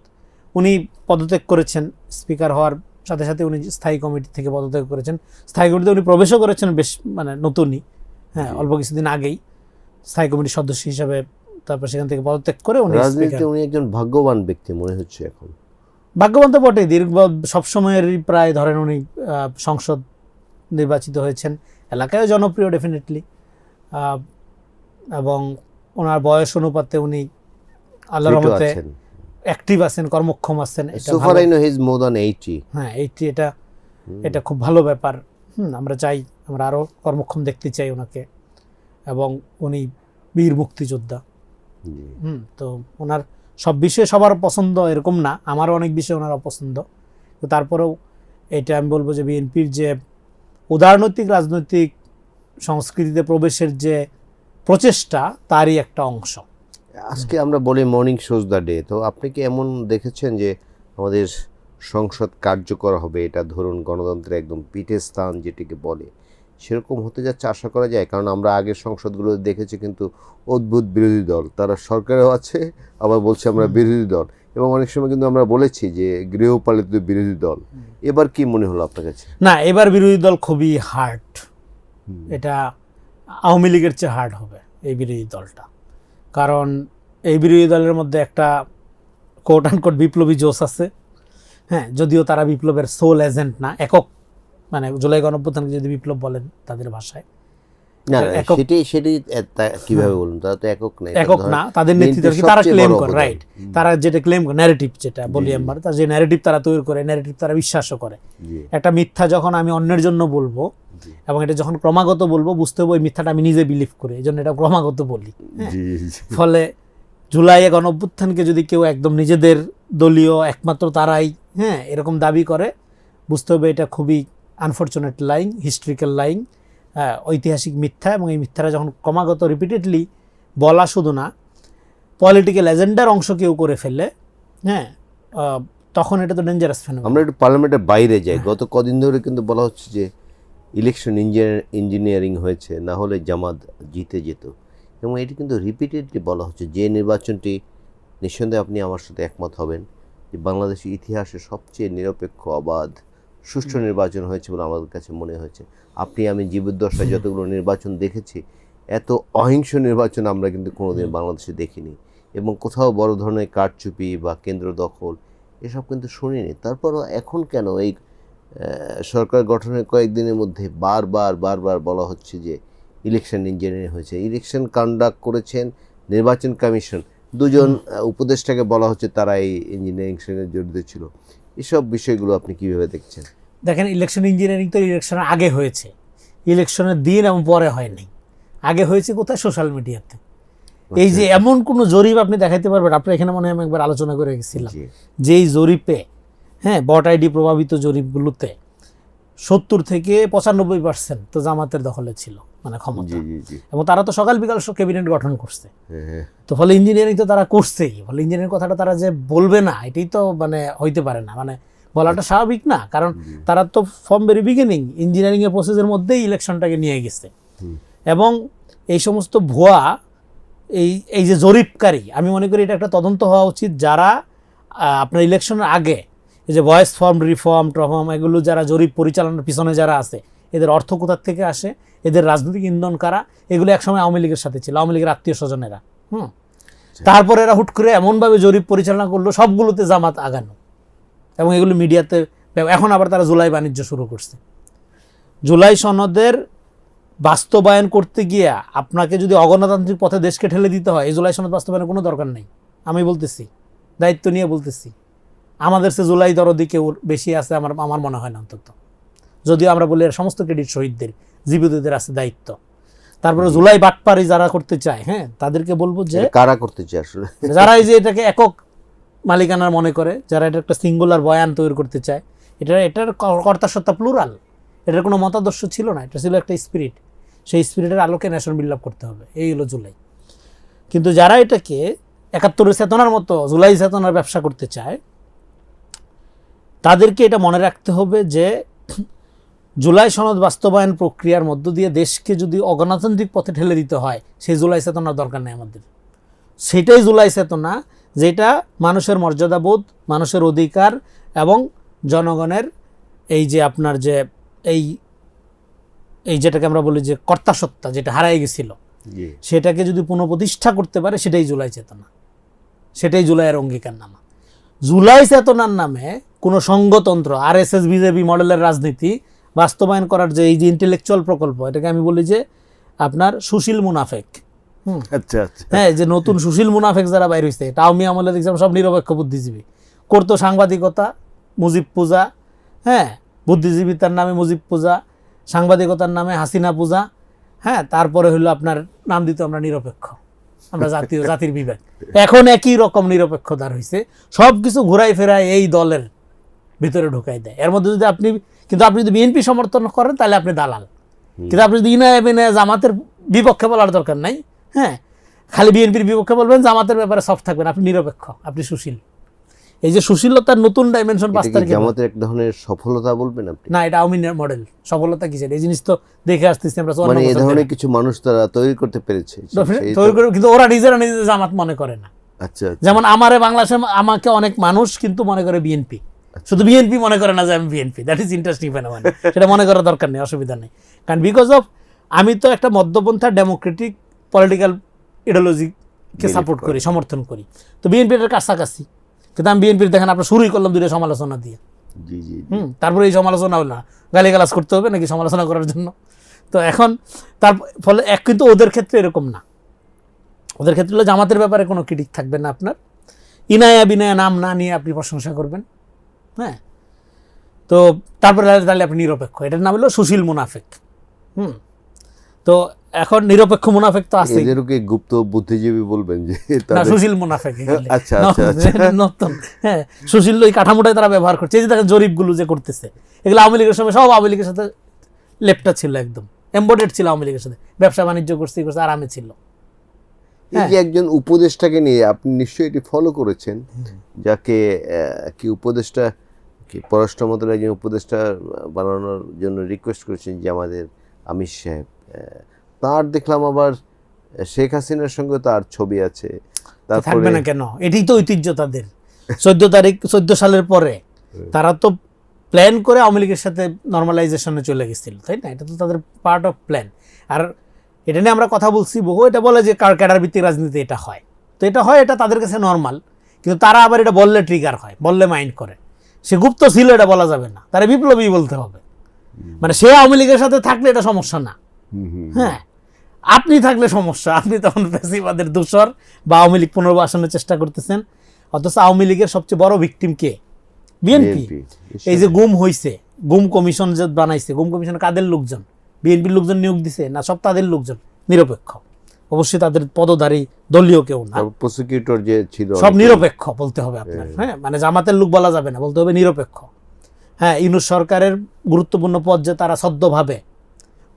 [SPEAKER 1] উনি পদত্যাগ করেছেন, স্পিকার হওয়ার সাথে সাথে উনি স্থায়ী কমিটি থেকে পদত্যাগ করেছেন। স্থায়ী কমিটিতে উনি প্রবেশও করেছেন বেশ মানে নতুনই, হ্যাঁ, অল্প কিছুদিন আগেই স্থায়ী কমিটির সদস্য হিসাবে। তারপর সেখান থেকে পদত্যাগ করে উনি
[SPEAKER 2] একজন ভাগ্যবান ব্যক্তি মনে হচ্ছে এখন।
[SPEAKER 1] ভাগ্যবান তো বটেই, দীর্ঘ সবসময়েরই প্রায় ধরেন উনি সংসদ নির্বাচিত হয়েছেন, এলাকায়ও জনপ্রিয় ডেফিনেটলি, এবং ওনার বয়স অনুপাতে উনি আল্লাহর রহমতে অ্যাক্টিভ আছেন, কর্মক্ষম আছেন। হ্যাঁ, 80, এটা খুব ভালো ব্যাপার। আমরা চাই, আমরা আরও কর্মক্ষম দেখতে চাই ওনাকে, এবং উনি বীর মুক্তিযোদ্ধা। তো ওনার সব বিষয়ে সবার পছন্দ এরকম না, আমারও অনেক বিষয়ে ওনার অপছন্দ, তো তারপরেও এটা আমি বলবো যে বিএনপির যে উদারনৈতিক রাজনৈতিক সংস্কৃতিতে প্রবেশের যে প্রচেষ্টা, তারই একটা অংশ।
[SPEAKER 2] আজকে আমরা বলি মর্নিং শোজ দ্য ডে, তো আপনি কি এমন দেখেছেন যে আমাদের সংসদ কার্যকর হবে, এটা ধরুন গণতন্ত্রের একদম পীঠস্থান যেটিকে বলে, সেরকম হতে যাচ্ছে আশা করা যায়? কারণ আমরা আগের সংসদগুলো দেখেছি কিন্তু অদ্ভুত বিরোধী দল, তারা সরকারেও আছে আবার বলছে আমরা বিরোধী দল, এবং অনেক সময় কিন্তু আমরা বলেছি যে গৃহপালিত বিরোধী দল। এবার কি মনে হলো আপনার কাছে?
[SPEAKER 1] না, এবার বিরোধী দল খুবই হার্ড, এটা আওয়ামী লীগের চেয়ে হার্ড হবে এই বিরোধী দলটা। কারণ এই বিরোধী দলের মধ্যে একটা কোট আনকোট বিপ্লবী জোশ আছে, হ্যাঁ, যদিও তারা বিপ্লবের সোল এজেন্ট না, একক, মানে জুলাই গণঅভ্যুত্থানকে যদি বিপ্লব বলেন তাদের ভাষায়,
[SPEAKER 2] না সেটি কিভাবে বলুন, তারা তো একক
[SPEAKER 1] না, তাদের নেতৃত্ব তারা ক্লেম করে, রাইট, তারা যেটা ক্লেম করে ন্যারেটিভ, যেটা বলি আমরা, তার যে ন্যারেটিভ তারা তৈরি করে, ন্যারেটিভ তারা বিশ্বাসও করে। একটা মিথ্যা যখন আমি অন্যের জন্য বলবো এবং এটা যখন ক্রমাগত বলবো, বুঝতে হবে ওই মিথ্যাটা আমি নিজে বিলিভ করি, এই জন্য এটা ক্রমাগত বলি। ফলে জুলাই গণঅভ্যুত্থানকে যদি কেউ একদম নিজেদের দলীয় একমাত্র তারাই, হ্যাঁ, এরকম দাবি করে, বুঝতে হবে এটা খুবই আনফরচুনেট লাইং, হিস্ট্রিক্যাল লাইং, ঐতিহাসিক মিথ্যা। এবং এই মিথ্যাটা যখন ক্রমাগত রিপিটেডলি বলা, শুধু না, পলিটিক্যাল এজেন্ডার অংশ কেউ করে ফেলে, হ্যাঁ, তখন এটা তো ডেঞ্জারাস ফেনোমেনন।
[SPEAKER 2] আমরা একটু পার্লামেন্টের বাইরে যাই, গত কদিন ধরে কিন্তু বলা হচ্ছে যে ইলেকশন ইঞ্জিনিয়ারিং হয়েছে, না হলে জামাত জিতে যেত, এবং এটি কিন্তু রিপিটেডলি বলা হচ্ছে। যে নির্বাচনটি, নিঃসন্দেহে আপনি আমার সাথে একমত হবেন, যে বাংলাদেশের ইতিহাসে সবচেয়ে নিরপেক্ষ, অবাধ, সুষ্ঠু নির্বাচন হয়েছে বলে আমাদের কাছে মনে হয়েছে। আপনি আমি জীবদ্দশায় যতগুলো নির্বাচন দেখেছি, এত অহিংস নির্বাচন আমরা কিন্তু কোনোদিন বাংলাদেশে দেখিনি, এবং কোথাও বড় ধরনের কারচুপি বা কেন্দ্র দখল এসব কিন্তু শুনিনি। তারপরও এখন কেন এই সরকার গঠনের কয়েকদিনের মধ্যে বারবার বলা হচ্ছে যে ইলেকশন ইঞ্জিনিয়ারিং হয়েছে? ইলেকশন কন্ডাক্ট করেছেন নির্বাচন কমিশন, দুজন উপদেষ্টাকে বলা হচ্ছে তারা এই ইঞ্জিনিয়ারিং সঙ্গে জড়িত ছিল। এসব বিষয়গুলো আপনি কীভাবে দেখছেন?
[SPEAKER 1] দেখেন, ইলেকশন ইঞ্জিনিয়ারিং তো ইলেকশনের আগে হয়েছে, ইলেকশনের দিন এবং পরে হয়নি। আগে হয়েছে কোথায়? সোশ্যাল মিডিয়াতে। এই যে এমন কোনো জরিপ আপনি দেখাইতে পারবেন? আপনার এখানে মনে হয় আমি একবার আলোচনা করে গেছিলাম, যেই জরিপে, হ্যাঁ, ভোট আইডি প্রভাবিত জরিপগুলোতে 70 থেকে 95% তো জামাতের দখলে ছিল, মানে ক্ষমতা, এবং তারা তো সকাল বিকাল ক্যাবিনেট গঠন করছে। তো ফলে ইঞ্জিনিয়ারিং তো তারা করছেই। ফলে ইঞ্জিনিয়ারিং কথাটা তারা যে বলবে না, এটাই তো মানে হইতে পারে না, মানে বলাটা স্বাভাবিক না। কারণ তারা তো ফ্রম ভেরি বিগিনিং ইঞ্জিনিয়ারিং এর প্রসেসের মধ্যেই ইলেকশনটাকে নিয়ে গেছে। এবং এই সমস্ত ভুয়া, এই যে জরিপকারী, আমি মনে করি এটা একটা তদন্ত হওয়া উচিত, যারা আপনার ইলেকশনের আগে এই যে ভয়েস ফর্ম, রিফর্ম, ট্রফর্ম, এগুলো যারা জরিপ পরিচালনার পিছনে যারা আছে, এদের অর্থ কোথার থেকে আসে, এদের রাজনৈতিক ইন্ধন কারা, এগুলো একসময় আওয়ামী লীগের সাথে ছিল, আওয়ামী লীগের আত্মীয় স্বজনেরা। তারপরে এরা হুট করে এমনভাবে জরিপ পরিচালনা করলো, সবগুলোতে জামাত আগানো, এবং এগুলো মিডিয়াতে। এখন আবার তারা জুলাই বাণিজ্য শুরু করছে। জুলাই সনদের বাস্তবায়ন করতে গিয়ে আপনাকে যদি অগণতান্ত্রিক পথে দেশকে ঠেলে দিতে হয়, এই জুলাই সনদ বাস্তবায়নের কোনো দরকার নেই। আমি বলতেছি, দায়িত্ব নিয়ে বলতেছি, আমাদের সে জুলাই দরদি কেউ বেশি আছে আমার মনে হয় না অন্তত। যদিও আমরা বলি সমস্ত ক্রেডিট শহীদদের, জীবিতদের আছে দায়িত্ব। তারপরে জুলাই বাটপারি যারা করতে চায়, হ্যাঁ, তাদেরকে বলবো যে
[SPEAKER 2] কারা করতে চায় আসলে,
[SPEAKER 1] যারা এই যে এটাকে একক মালিকানার মনে করে, যারা এটা একটা সিঙ্গুলার বয়ান তৈরি করতে চায়, এটার কর্তাসত্তা প্লুরাল, এটার কোনো মতাদর্শ ছিল না, এটা ছিল একটা স্পিরিট। সেই স্পিরিটের আলোকে ন্যাশন বিল্ড আপ করতে হবে, এই হলো জুলাই। কিন্তু যারা এটাকে ৭১ চেতনার মতো জুলাই চেতনার ব্যবসা করতে চায়, তাদেরকে এটা মনে রাখতে হবে যে জুলাই সনদ বাস্তবায়ন প্রক্রিয়ার মধ্য দিয়ে দেশকে যদি অগণতান্ত্রিক পথে ঠেলে দিতে হয়, সেই জুলাই চেতনার দরকার নেই আমাদের। সেটাই জুলাই চেতনা, যেটা মানুষের মর্যাদাবোধ, মানুষের অধিকার এবং জনগণের এই যে আপনার যে এই যেটাকে আমরা বলি যে কর্তাসত্তা, যেটা হারাই গেছিল, সেটাকে যদি পুনঃপ্রতিষ্ঠা করতে পারে, সেটাই জুলাই চেতনা, সেটাই জুলাইয়ের অঙ্গীকারনামা। জুলাই চেতনার নামে কোনো সংঘতন্ত্র, আরএসএস বিজেপি মডেলের রাজনীতি বাস্তবায়ন করার যে এই যে ইন্টেলেকচুয়াল প্রকল্প, এটাকে আমি বলি যে আপনার সুশীল মুনাফেক। হ্যাঁ, যে নতুন সুশীল মুনাফেক যারা বাইর হয়েছে, টাউমি আমলে দেখছিলাম সব নিরপেক্ষ বুদ্ধিজীবী, করতো সাংবাদিকতা, মুজিব পূজা, হ্যাঁ, বুদ্ধিজীবিতার নামে মুজিব পূজা, সাংবাদিকতার নামে হাসিনা পূজা, হ্যাঁ, তারপরে হলো আপনার নাম দিত আমরা নিরপেক্ষ, আমরা জাতির বিবেক। এখন একই রকম নিরপেক্ষতার হয়েছে, সব কিছু ঘুরাই ফেরায় এই দলের ভিতরে ঢুকাই দেয়। এর মধ্যে যদি আপনি যদি বিএনপি সমর্থন করেন, তাহলে আপনি দালাল। কিন্তু আপনি যদি ইনায়া বিনায়া জামাতের বিপক্ষে বলার দরকার নাই, হ্যাঁ, খালি বিএনপির বিপক্ষে বলবেন, জামাতের ব্যাপারে সফট থাকবেন, আপনি নিরপেক্ষ, আপনি সুশীল। এই যে সুশীলতার নতুন ডাইমেনশন 5 তারিখে,
[SPEAKER 2] জামাতের এক ধরনের সফলতা বলবেন আপনি?
[SPEAKER 1] না, এটা আওয়ামী মডেল। সফলতা কিসের? এই জিনিস তো দেখে আসতেছি আমরা 54
[SPEAKER 2] মানে এই
[SPEAKER 1] বছর
[SPEAKER 2] ধরনের
[SPEAKER 1] ধরে।
[SPEAKER 2] কিছু মানুষ তারা তৈরি করতে পেরেছে,
[SPEAKER 1] তৈরি করে, কিন্তু ওরা নিজেরা নিজেদের জামাত মনে করে না।
[SPEAKER 2] আচ্ছা,
[SPEAKER 1] যেমন আমারে বাংলাদেশে আমাকে অনেক মানুষ কিন্তু মনে করে বিএনপি, শুধু বিএনপি মনে করে না যে আমি BNP. That is interesting phenomenon. সেটা মনে করার দরকার নেই, অসুবিধা নেই। কারণ বিকজ অফ আমি তো একটা মধ্যপন্থা ডেমোক্রেটিক পলিটিক্যাল ইডিওলজিকে সাপোর্ট করি, সমর্থন করি। তো বিএনপির কাছাকাছি, কিন্তু আমি বিএনপির দেখেন আপনার শুরুই করলাম দুটো সমালোচনা দিয়ে।
[SPEAKER 2] জি জি।
[SPEAKER 1] তারপরে এই সমালোচনা হলো না, গালিগালাজ করতে হবে নাকি সমালোচনা করার জন্য? তো এখন তার ফলে কিন্তু ওদের ক্ষেত্রে এরকম না। ওদের ক্ষেত্রে হলো জামাতের ব্যাপারে কোনো ক্রিটিক থাকবে না আপনার, ইনায়া বিনায়া নাম না নিয়ে আপনি প্রশংসা করবেন। হ্যাঁ, তো তারপরে তাহলে আপনি নিরপেক্ষ। এটার নাম হলো সুশীল মুনাফেক। তো এখন নিরপেক্ষ মুনাফেক তো আছে,
[SPEAKER 2] এদেরকে গুপ্ত বুদ্ধিজীবী বলবেন যে
[SPEAKER 1] না সুশীল মুনাফেক।
[SPEAKER 2] আচ্ছা আচ্ছা
[SPEAKER 1] নতুন, হ্যাঁ, সুশীল ওই কাঠামোটাই তারা ব্যবহার করছে। এই যে দেখেন জরিপগুলো যে করতেছে, এগুলো আওয়ামী লীগের সময় সব আওয়ামী লীগের সাথে লেপটা ছিল, একদম এমবডেড ছিল আওয়ামী লীগের সাথে, ব্যবসা বাণিজ্য করছে আরামে ছিল।
[SPEAKER 2] এই যে একজন উপদেষ্টাকে নিয়ে আপনি নিশ্চয়ই এটি ফলো করেছেন, যাকে কি উপদেষ্টা, কি পররাষ্ট্র মন্ত্রণালয়ের একজন উপদেষ্টা বানানোর জন্য রিকোয়েস্ট করেছেন যে আমাদের আমির সাহেব, তার দেখলাম আবার শেখ হাসিনার সঙ্গে তার ছবি আছে।
[SPEAKER 1] থাকবে না কেন? এটাই তো ঐতিহ্য তাদের। 14 সালের পরে তারা তো প্ল্যান করে আওয়ামী লীগের সাথে নর্মালাইজেশনে চলে গেছিল, তাই না? এটা তো তাদের পার্ট অফ প্ল্যান। আর এটা নিয়ে আমরা কথা বলছি বহু, এটা বলে যে ক্যাডার ভিত্তিক রাজনীতি এটা হয়, তো এটা হয়, এটা তাদের কাছে নর্মাল। কিন্তু তারা আবার এটা বললে ট্রিগার হয়, বললে মাইন্ড করে। সে গুপ্ত ছিল এটা বলা যাবে না, তারা বিপ্লবী বলতে হবে। মানে সে আওয়ামী লীগের সাথে থাকলে এটা সমস্যা না, হ্যাঁ, আপনি থাকলে সমস্যা। আপনি তখন ফ্যাসিবাদের দোসর বা আওয়ামী লীগ পুনর্বাসনের চেষ্টা করতেছেন। অথচ আওয়ামী লীগের সবচেয়ে বড় ভিকটিম কে? বিএনপি। এই যে গুম হয়েছে, গুম কমিশন যে বানাইছে, গুম কমিশন কাদের লোকজন? বিএনপির লোকজন নিয়োগ দিছে না সব তাদের লোকজন? নিরপেক্ষ, অবশ্যই তাদের পদধারী দলীয় কেউ না,
[SPEAKER 2] প্রসিকিউটর যে ছিল
[SPEAKER 1] সব নিরপেক্ষ বলতে হবে আপনার। হ্যাঁ, মানে জামাতের লোক বলা যাবে না, বলতে হবে নিরপেক্ষ। হ্যাঁ, ইউনূস সরকারের গুরুত্বপূর্ণ পদ যে তারা সদ্যভাবে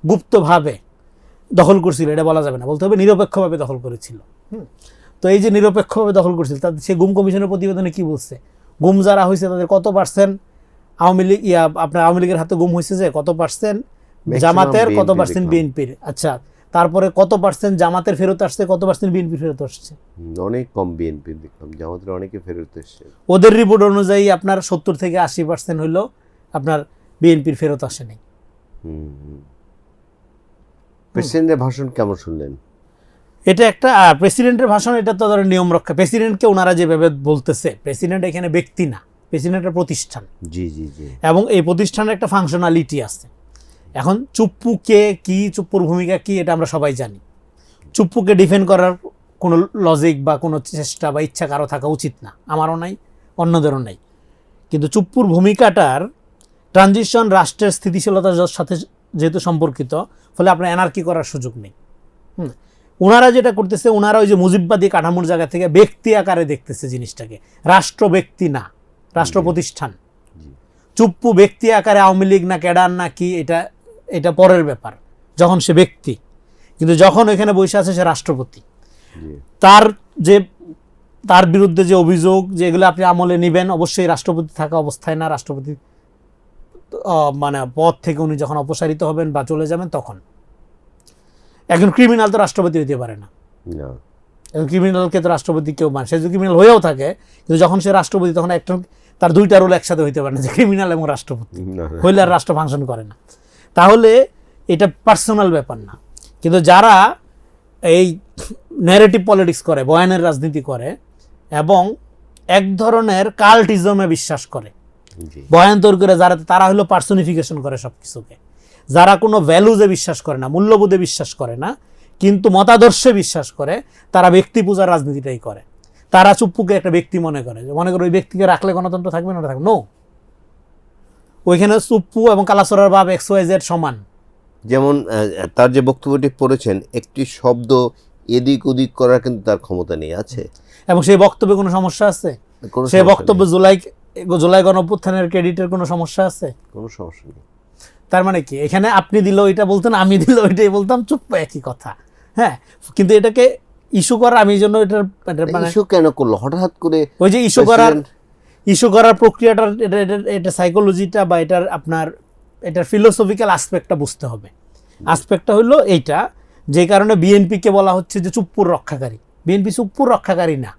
[SPEAKER 1] গুপ্তভাবে দখল করছিল এটা বলা যাবে না, বলতে হবে নিরপেক্ষভাবে দখল করেছিল। তো এই যে নিরপেক্ষভাবে দখল করছিল, তাদের সে গুম কমিশনের প্রতিবেদনে কি বলছে? গুম যারা হয়েছে তাদের কত পার্সেন্ট আওয়ামী লীগ, আপনার আওয়ামী লীগের হাতে গুম হয়েছে, যে কত পার্সেন্ট জামাতের, কত পার্সেন্ট বিএনপির। আচ্ছা, তারপরে কত পার্সেন্ট জামাতের ফেরত আসছে, কত পার্সেন্ট বিএনপি ফেরত আসছে?
[SPEAKER 2] অনেক কম বিএনপি দেখলাম, জামাতের অনেকে ফেরত এসেছে।
[SPEAKER 1] ওদের রিপোর্ট অনুযায়ী আপনার 70 থেকে 80% হইলো আপনার বিএনপির ফেরত আসেনি।
[SPEAKER 2] প্রেসিডেন্টের ভাষণ কেমন শুনলেন?
[SPEAKER 1] এটা একটা প্রেসিডেন্টের ভাষণ, এটা তো ধরেন নিয়ম রক্ষা। প্রেসিডেন্টকে ওনারা যেভাবে বলতেছে, প্রেসিডেন্ট এখানে ব্যক্তি না, প্রেসিডেন্টের প্রতিষ্ঠান।
[SPEAKER 2] জি জি জি।
[SPEAKER 1] এবং এই প্রতিষ্ঠানের একটা ফাংশনালিটি আছে। এখন চুপ্পু কে কি, চুপ্পুর ভূমিকা কি, এটা আমরা সবাই জানি। চুপ্পুকে ডিফেন্ড করার কোনো লজিক বা কোনো চেষ্টা বা ইচ্ছা কারো থাকা উচিত না, আমারও নাই, অন্যদেরও নাই। কিন্তু চুপ্পুর ভূমিকাটার ট্রানজিশন রাষ্ট্রের স্থিতিশীলতার সাথে যেহেতু সম্পর্কিত, ফলে আপনার এনার্কি করার সুযোগ নেই। ওনারা যেটা করতেছে, ওনারা ওই যে মুজিববাদী কাঠামোর জায়গা থেকে ব্যক্তি আকারে দেখতেছে জিনিসটাকে, রাষ্ট্র ব্যক্তি না, রাষ্ট্র প্রতিষ্ঠান। চুপ্পু ব্যক্তি আকারে আওয়ামী লীগ না ক্যাডার না কি, এটা পরের ব্যাপার যখন সে ব্যক্তি। কিন্তু যখন এখানে বসে আছে সে রাষ্ট্রপতি, তার বিরুদ্ধে যে অভিযোগ, যে এগুলো আপনি আমলে নেবেন, অবশ্যই রাষ্ট্রপতি থাকা অবস্থায় না, রাষ্ট্রপতি মানে পদ থেকে উনি যখন অপসারিত হবেন বা চলে যাবেন, তখন একজন ক্রিমিনাল তো রাষ্ট্রপতি হইতে পারে না। একজন ক্রিমিনালকে তো রাষ্ট্রপতি কেউ মানে, সে যদি ক্রিমিনাল হয়েও থাকে, কিন্তু যখন সে রাষ্ট্রপতি তখন একটা তার দুইটা রোল একসাথে হইতে পারে না, যে ক্রিমিনাল এবং রাষ্ট্রপতি হইলে আর রাষ্ট্র ফাংশন করে না। তাহলে এটা পার্সোনাল ব্যাপার না। কিন্তু যারা এই ন্যারেটিভ পলিটিক্স করে, বয়ানের রাজনীতি করে এবং এক ধরনের কাল্টিজমে বিশ্বাস করে, বয়ান তৈরি করে যারা, তারা হলো পার্সোনিফিকেশন করে সব কিছুকে। যারা কোনো ভ্যালুজে বিশ্বাস করে না, মূল্যবোধে বিশ্বাস করে না, কিন্তু মতাদর্শে বিশ্বাস করে, তারা ব্যক্তি পূজার রাজনীতিটাই করে। তারা চুপ্পুকে একটা ব্যক্তি মনে করে, ওই ব্যক্তিকে রাখলে গণতন্ত্র থাকবে না, থাকবে নো। ওইখানে চুপ্পু এবং কালাসোরার বাপ XYZ সমান।
[SPEAKER 2] যেমন তার যে বক্তব্যটি পড়েছেন, একটি শব্দ এদিক ওদিক করার কিন্তু তার ক্ষমতা নেই, আছে।
[SPEAKER 1] এবং সেই বক্তব্যে কোনো সমস্যা আছে? সেই বক্তব্য জুলাই গণঅভ্যুত্থানের ক্রেডিটের কোনো সমস্যা আছে?
[SPEAKER 2] কোনো সমস্যা নেই।
[SPEAKER 1] তার মানে কি, এখানে আপনি দিল এটা বলতেন, আমি দিল এটাই বলতাম, চুপ, একই কথা। হ্যাঁ, কিন্তু এটাকে ইস্যু করা, আমি এই জন্য এটার মানে
[SPEAKER 2] ইস্যু কেন করলো হঠাৎ করে?
[SPEAKER 1] ওই যে
[SPEAKER 2] President-
[SPEAKER 1] ইস্যু করার প্রক্রিয়াটা, এটা সাইকোলজিটা বা এটার আপনার এটার ফিলোসফিক্যাল আসপেক্টটা বুঝতে হবে। আসপেক্টটা হলো এইটা, যে কারণে বিএনপিকে বলা হচ্ছে যে চুপ্পুর রক্ষাকারী। বিএনপি চুপ্পুর রক্ষাকারী না,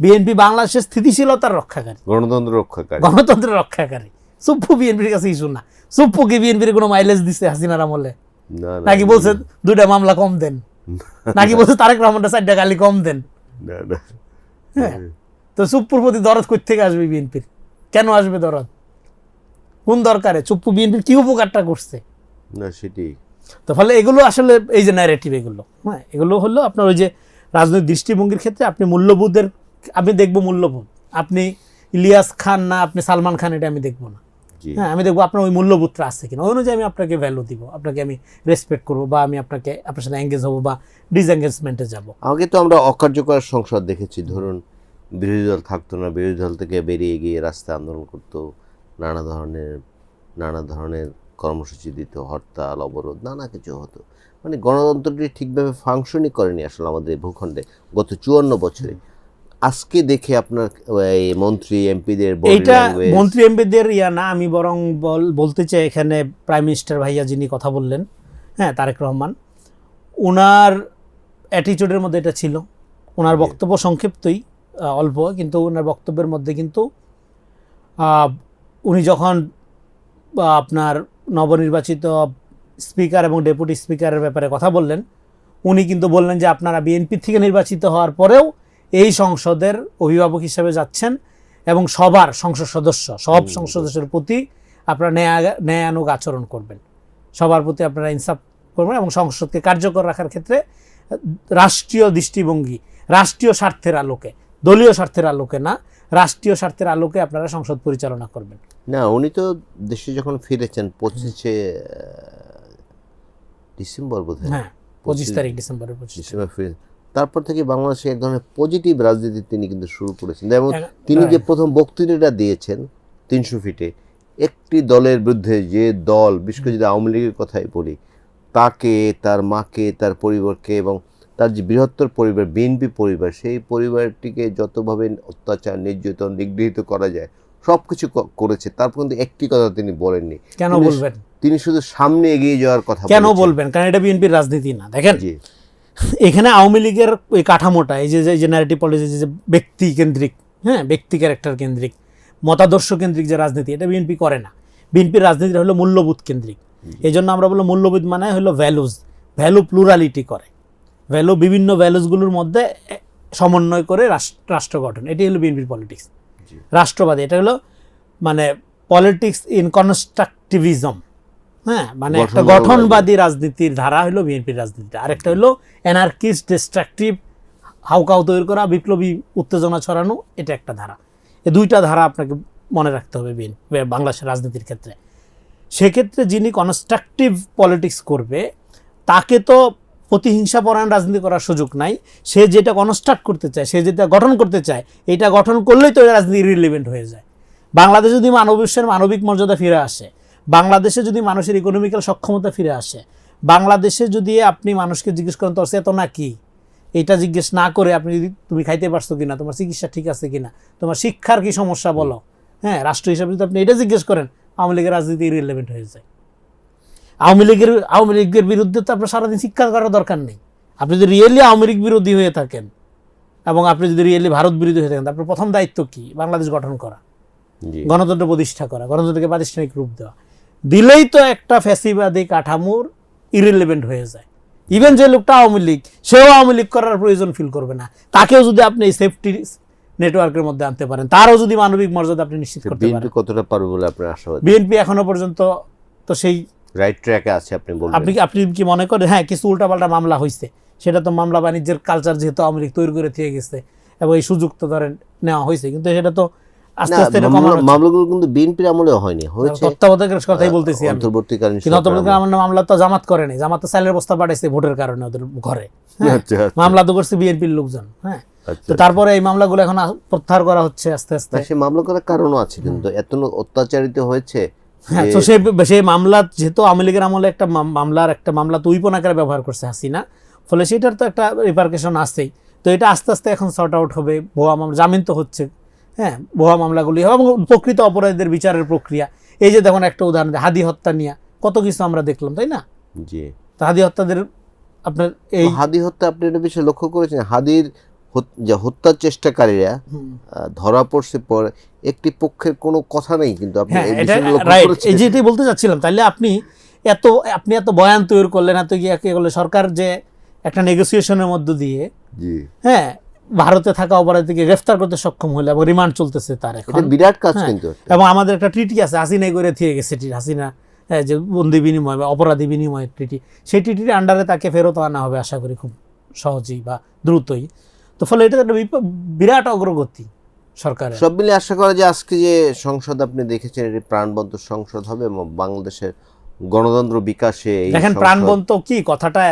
[SPEAKER 1] বিএনপি বাংলাদেশের স্থিতিশীলতার রক্ষাকারী,
[SPEAKER 2] গণতন্ত্র রক্ষাকারী,
[SPEAKER 1] গণতন্ত্রের রক্ষাকারী। চুপ্পু বিএনপির কাছে ইস্যু না। চুপ্পু কি বিএনপির কোনো মাইলেজ দিছে হাসিনার আমলে?
[SPEAKER 2] না না
[SPEAKER 1] নাকি বলছে 2টা মামলা কম দেন, নাকি বলছে তারেক রহমানটা 4টা গালি কম দেন?
[SPEAKER 2] না না
[SPEAKER 1] হ্যাঁ, তো চুপ্পুর প্রতি দরদ কই থেকে আসবে বিএনপির? কেন আসবে দরদ? কোন দরকারে? চুপ্পু বিএনপির কি উপকারটা করছে?
[SPEAKER 2] না সেটাই।
[SPEAKER 1] তো ফলে এগুলো আসলে এই যে ন্যারেটিভ, এগুলো হ্যাঁ, এগুলো হলো আপনার ওই যে রাজনৈতিক দৃষ্টিভঙ্গির ক্ষেত্রে আপনি মূল্যবোধের, আমি দেখবো মূল্যবোধ, আপনি ইলিয়াস খান না আপনি সালমান খান, এটা আমি দেখবো না।
[SPEAKER 2] জি
[SPEAKER 1] হ্যাঁ, আমি দেখবো আপনার ওই মূল্যবোধটা আছে কিনা, ওই অনুযায়ী আমি আপনাকে ভ্যালু দিব, আপনাকে আমি রেসপেক্ট করবো, বা আমি আপনার সাথে এঙ্গেজ হবো বা ডিসএঙ্গেজমেন্টে যাব।
[SPEAKER 2] আগে তো আমরা অকার্যকর সংসদ দেখেছি, ধরুন বিরোধী দল থাকতো না, বিরোধী দল থেকে বেরিয়ে গিয়ে রাস্তায় আন্দোলন করতো, নানা ধরনের কর্মসূচি দিত, হরতাল অবরোধ নানা কিছু হতো। মানে গণতন্ত্রটি ঠিকভাবে ফাংশনই করেনি আসলে আমাদের এই ভূখণ্ডে গত 54 বছরে। আজকে দেখে আপনার এই মন্ত্রী এমপিদের
[SPEAKER 1] এইটা মন্ত্রী এমপিদের ইয়া না, আমি বরং বলতে চাই এখানে প্রাইম মিনিস্টার ভাইয়া যিনি কথা বললেন, হ্যাঁ, তারেক রহমান, ওনার অ্যাটিটিউডের মধ্যে এটা ছিল। ওনার বক্তব্য সংক্ষিপ্তই, অল্প, কিন্তু ওনার বক্তব্যের মধ্যে কিন্তু উনি যখন আপনার নবনির্বাচিত স্পিকার এবং ডেপুটি স্পিকারের ব্যাপারে কথা বললেন, উনি কিন্তু বললেন যে আপনারা বিএনপি থেকে নির্বাচিত হওয়ার পরেও এই সংসদের অভিভাবক হিসেবে যাচ্ছেন এবং সবার সংসদ সদস্যের প্রতি আপনারা ন্যায়ানুগ আচরণ করবেন, সবার প্রতি আপনারা ইনসাফ করবেন এবং সংসদকে কার্যকর রাখার ক্ষেত্রে রাষ্ট্রীয় দৃষ্টিভঙ্গি, রাষ্ট্রীয় স্বার্থের আলোকে, দলীয় স্বার্থের আলোকে না, রাষ্ট্রীয় স্বার্থের আলোকে আপনারা সংসদ পরিচালনা করবেন।
[SPEAKER 2] না, উনি তো দেশে যখন ফিরেছেন 25শে ডিসেম্বর বোধহয়,
[SPEAKER 1] হ্যাঁ, 25 তারিখ ডিসেম্বরের 25
[SPEAKER 2] ডিসেম্বর ফিরে, তারপর থেকে বাংলাদেশে এক ধরনের পজিটিভ রাজনীতি তিনি কিন্তু শুরু করেছেন। যেমন তিনি যে প্রথম বক্তৃতাটা দিয়েছেন 300 ফিটে, একটি দলের বিরুদ্ধে, যে দল, বিশেষ করে যদি আওয়ামী লীগের কথাই বলি, তাকে, তার মাকে, তার পরিবারকে এবং তার যে বৃহত্তর পরিবার বিএনপি পরিবার, সেই পরিবারটিকে যতভাবে অত্যাচার, নির্যাতন, নিগৃহীত করা যায় সব কিছু করেছে। তারপর কিন্তু একটি কথা তিনি বলেননি।
[SPEAKER 1] কেন বলবেন?
[SPEAKER 2] তিনি শুধু সামনে এগিয়ে যাওয়ার কথা
[SPEAKER 1] কেন বলবেন? কারণ এটা বিএনপির রাজনীতি না। দেখেন,
[SPEAKER 2] জি,
[SPEAKER 1] এখানে আওয়ামী লীগের ওই কাঠামোটা, এই যে ন্যারেটিভ পলিসি, যে ব্যক্তি কেন্দ্রিক, হ্যাঁ, ব্যক্তি ক্যারেক্টার কেন্দ্রিক, মতাদর্শ কেন্দ্রিক যে রাজনীতি, এটা বিএনপি করে না। বিএনপির রাজনীতি হলো মূল্যবোধ কেন্দ্রিক। এই জন্য আমরা বলবো মূল্যবোধ মানে হলো ভ্যালু প্লুরালিটি করে, বিভিন্ন ভ্যালুসগুলোর মধ্যে সমন্বয় করে রাষ্ট্র গঠন। এটাই হলো বিএনপির পলিটিক্স, রাষ্ট্রবাদী। এটা হলো মানে পলিটিক্স ইন কনস্ট্রাকটিভিজম, হ্যাঁ, মানে একটা গঠনবাদী রাজনীতির ধারা হলো বিএনপির রাজনীতি। আরেকটা হলো অ্যানার্কিস্ট, ডিস্ট্রাকটিভ, হাউকাউ তৈরি করা, বিপ্লবী উত্তেজনা ছড়ানো, এটা একটা ধারা। এই দুইটা ধারা আপনাকে মনে রাখতে হবে বাংলাদেশের রাজনীতির ক্ষেত্রে। সেক্ষেত্রে যিনি কনস্ট্রাকটিভ পলিটিক্স করবে, তাকে তো প্রতিহিংসাপরায়ণ রাজনীতি করার সুযোগ নাই। সে যেটা কনস্ট্রাক্ট করতে চায়, সে যেটা গঠন করতে চায়, এটা গঠন করলেই তো রাজনীতি ইররিলেভেন্ট হয়ে যায়। বাংলাদেশে যদি বিশ্বের মানবিক মর্যাদা ফিরে আসে, বাংলাদেশে যদি মানুষের ইকোনমিক্যাল সক্ষমতা ফিরে আসে, বাংলাদেশে যদি আপনি মানুষকে জিজ্ঞেস করেন তোর চেতনা কি, এটা জিজ্ঞেস না করে আপনি যদি তুমি খাইতে পারছো কিনা, তোমার চিকিৎসা ঠিক আছে কিনা, তোমার শিক্ষার কি সমস্যা বলো, হ্যাঁ, রাষ্ট্র হিসাবে যদি আপনি এটা জিজ্ঞেস করেন, আওয়ামী লীগের রাজনীতি ইররিলেভেন্ট হয়ে যায়। আওয়ামী লীগের বিরুদ্ধে তো আপনার সারাদিন শিক্ষা করার দরকার নেই। আপনি যদি রিয়েলি আওয়ামী লীগ বিরোধী হয়ে থাকেন এবং আপনি যদি রিয়েলি ভারত বিরোধী হয়ে থাকেন, আপনার প্রথম দায়িত্ব কি? বাংলাদেশ গঠন করা, গণতন্ত্র প্রতিষ্ঠা করা, গণতন্ত্রকে প্রাতিষ্ঠানিক রূপ দেওয়া। দিলেই তো একটা ফ্যাসিবাদী কাঠামোর ইররিলেভেন্ট হয়ে যায়। ইভেন যে লোকটা আওয়ামী লীগ, সেও আওয়ামী লীগ করার প্রয়োজন ফিল করবে না। তাকেও যদি আপনি এই সেফটি নেটওয়ার্কের মধ্যে আনতে পারেন, তারও যদি মানবিক মর্যাদা আপনি নিশ্চিত করতে পারেন।
[SPEAKER 2] বিএনপি কতটা পারবে বলে আপনার আশাবাদী?
[SPEAKER 1] বিএনপি এখনো পর্যন্ত তো সেই
[SPEAKER 2] রাইট ট্র্যাকে আছে আপনি বলবেন?
[SPEAKER 1] আপনি কি মনে করেন? হ্যাঁ, কিছু উল্টাপাল্টা মামলা হয়েছে, সেটা তো মামলা বাণিজ্যের কালচার যেহেতু আওয়ামী লীগ তৈরি করে দিয়ে গেছে এবং এই সুযোগ তো ধরেন নেওয়া হয়েছে, কিন্তু সেটা তো আস্তে আস্তে
[SPEAKER 2] মামলাগুলো কিন্তু বিএনপির আমলে হয়নি, হয়েছে
[SPEAKER 1] তত্ত্বাবধায়কের কথাই বলতেছি আমি।
[SPEAKER 2] অন্তর্বর্তীকালীন
[SPEAKER 1] মামলা তো জামাত করেনি, জামাত তো চালের বস্তা পাঠাইছে ভোটের কারণে ওদের ঘরে, মামলা তো করছে বিএনপির লোকজন। হ্যাঁ, তো তারপরে এই মামলাগুলো এখন প্রত্যাহার করা হচ্ছে আস্তে আস্তে।
[SPEAKER 2] সে মামলা করার কারণও আছে, কিন্তু এত অত্যাচারিত হয়েছে।
[SPEAKER 1] হ্যাঁ, তো সেই মামলা যেহেতু আওয়ামী লীগের আমলে একটা মামলা তো উইপন আকারে ব্যবহার করছে হাসিনা, ফলে সেটার তো একটা রিপারকেশন আসছেই। তো এটা আস্তে আস্তে এখন সর্ট আউট হবে, ভুয়া মামলা, জামিন তো হচ্ছে, হ্যাঁ, ভুয়া মামলাগুলি হবে এবং প্রকৃত অপরাধীদের বিচারের প্রক্রিয়া। এই যে দেখুন একটা উদাহরণ, হাদি হত্যা নিয়ে কত কিছু আমরা দেখলাম, তাই না?
[SPEAKER 2] জি,
[SPEAKER 1] তো হাদি হত্যাদের আপনার এই
[SPEAKER 2] হাদি হত্যা আপনি একটা বিষয় লক্ষ্য করেছেন, হাদির যে হত্যার চেষ্টাকারীরা ধরা পড়ছে পরে একটি পক্ষের কোনো কথা নেই, কিন্তু আপনি
[SPEAKER 1] হ্যাঁ
[SPEAKER 2] এই
[SPEAKER 1] এটা
[SPEAKER 2] বিষয়টা লক্ষ্য
[SPEAKER 1] রাইট,
[SPEAKER 2] করেছেন?
[SPEAKER 1] এই যেটাই বলতে চাচ্ছিলাম। তাহলে আপনি এত বয়ান তৈরি করলেন, এত গিয়ে কি করলে সরকার যে একটা নেগোসিয়েশনের মধ্য দিয়ে,
[SPEAKER 2] জি,
[SPEAKER 1] হ্যাঁ, ভারতে থাকা অপরাধীকে গ্রেফতার করতে সক্ষম হলো এবং রিমান্ড চলতেছে তার এখন,
[SPEAKER 2] এটা বিরাট কাজ
[SPEAKER 1] হ্যাঁ,
[SPEAKER 2] কিন্তু।
[SPEAKER 1] এবং আমাদের একটা ট্রিটি আছে, হাসিনা করে থেকে গেছে, হাসিনা, হ্যাঁ, যে বন্দি বিনিময় বা অপরাধী বিনিময় ট্রিটি, সেই ট্রিটির আন্ডারে তাকে ফেরত আনা হবে আশা করি খুব সহজেই বা দ্রুতই। তো ফলে এটা একটা বিরাট অগ্রগতি সরকারের।
[SPEAKER 2] সব মিলে আশা করা যে আজকে যে সংসদ আপনি দেখেছেন এটি প্রাণবন্ত সংসদ হবে এবং বাংলাদেশের গণতন্ত্র বিকাশে এই
[SPEAKER 1] দেখেন
[SPEAKER 2] সংসদ-
[SPEAKER 1] প্রাণবন্ত কি কথাটা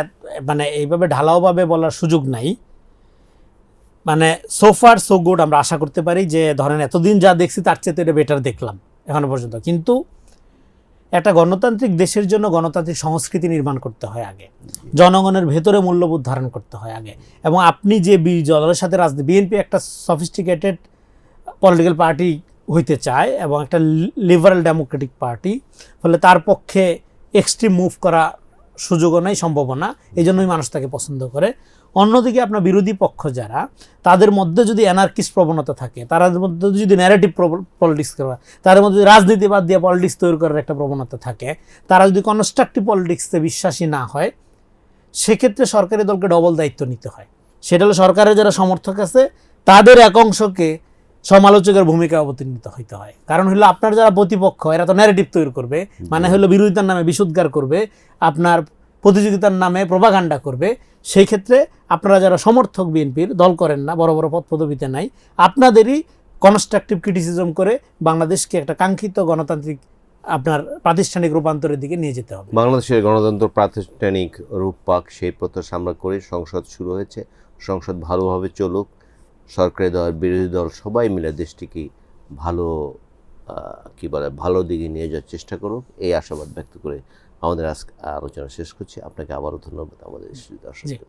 [SPEAKER 1] মানে এইভাবে ঢালাওভাবে বলার সুযোগ নাই। মানে সোফার সো গুড, আমরা আশা করতে পারি যে ধরেন এতদিন যা দেখছি তার চেয়ে তো এটা বেটার দেখলাম এখনো পর্যন্ত। কিন্তু একটা গণতান্ত্রিক দেশের জন্য গণতান্ত্রিক সংস্কৃতি নির্মাণ করতে হয় আগে, জনগণের ভেতরে মূল্যবোধ ধারণ করতে হয় আগে। এবং আপনি যে দলের সাথে রাজনীতি, বিএনপি একটা সফিস্টিকেটেড পলিটিক্যাল পার্টি হইতে চায় এবং একটা লিবারাল ডেমোক্রেটিক পার্টি, ফলে তার পক্ষে এক্সট্রিম মুভ করা সুযোগও নাই, সম্ভাবনা না, এই জন্যই মানুষ তাকে পছন্দ করে। অন্যদিকে আপনার বিরোধী পক্ষ যারা, তাদের মধ্যে যদি অ্যানার্কিস্ট প্রবণতা থাকে, তাদের মধ্যে যদি ন্যারেটিভ পলিটিক্স করা, তাদের মধ্যে যদি রাজনীতি বাদ দিয়ে পলিটিক্স তৈরি করার একটা প্রবণতা থাকে, তারা যদি কনস্ট্রাকটিভ পলিটিক্সে বিশ্বাসী না হয়, সেক্ষেত্রে সরকারি দলকে ডবল দায়িত্ব নিতে হয়। সেটা হলো সরকারের যারা সমর্থক আছে তাদের এক অংশকে সমালোচকের ভূমিকা অবতীর্ণ হইতে হয়। কারণ হলো আপনার যারা প্রতিপক্ষ, এরা তো ন্যারেটিভ তৈরি করবে, মানে হলো বিরোধিতার নামে বিশুদ্ধার করবে, আপনার প্রতিযোগিতার নামে প্রোপাগান্ডা করবে। সেই ক্ষেত্রে আপনারা যারা সমর্থক বিএনপির, দল করেন না, বড় বড় পদ পদবিতে নাই, আপনাদেরই কনস্ট্রাকটিভ ক্রিটিসিজম করে বাংলাদেশকে একটা কাঙ্ক্ষিত গণতান্ত্রিক আপনার প্রাতিষ্ঠানিক রূপান্তরের দিকে নিয়ে যেতে হবে।
[SPEAKER 2] বাংলাদেশের গণতন্ত্র প্রাতিষ্ঠানিক রূপ পাক, সেই প্রত্যাশা আমরা করি। সংসদ শুরু হয়েছে, সংসদ ভালোভাবে চলুক, সরকারি দল বিরোধী দল সবাই মিলে দেশটিকে ভালো ভালো দিকে নিয়ে যাওয়ার চেষ্টা করুক, এই আশাবাদ ব্যক্ত করে আমাদের আজকে আলোচনা শেষ করছি। আপনাকে আবারও ধন্যবাদ আমাদের দর্শক।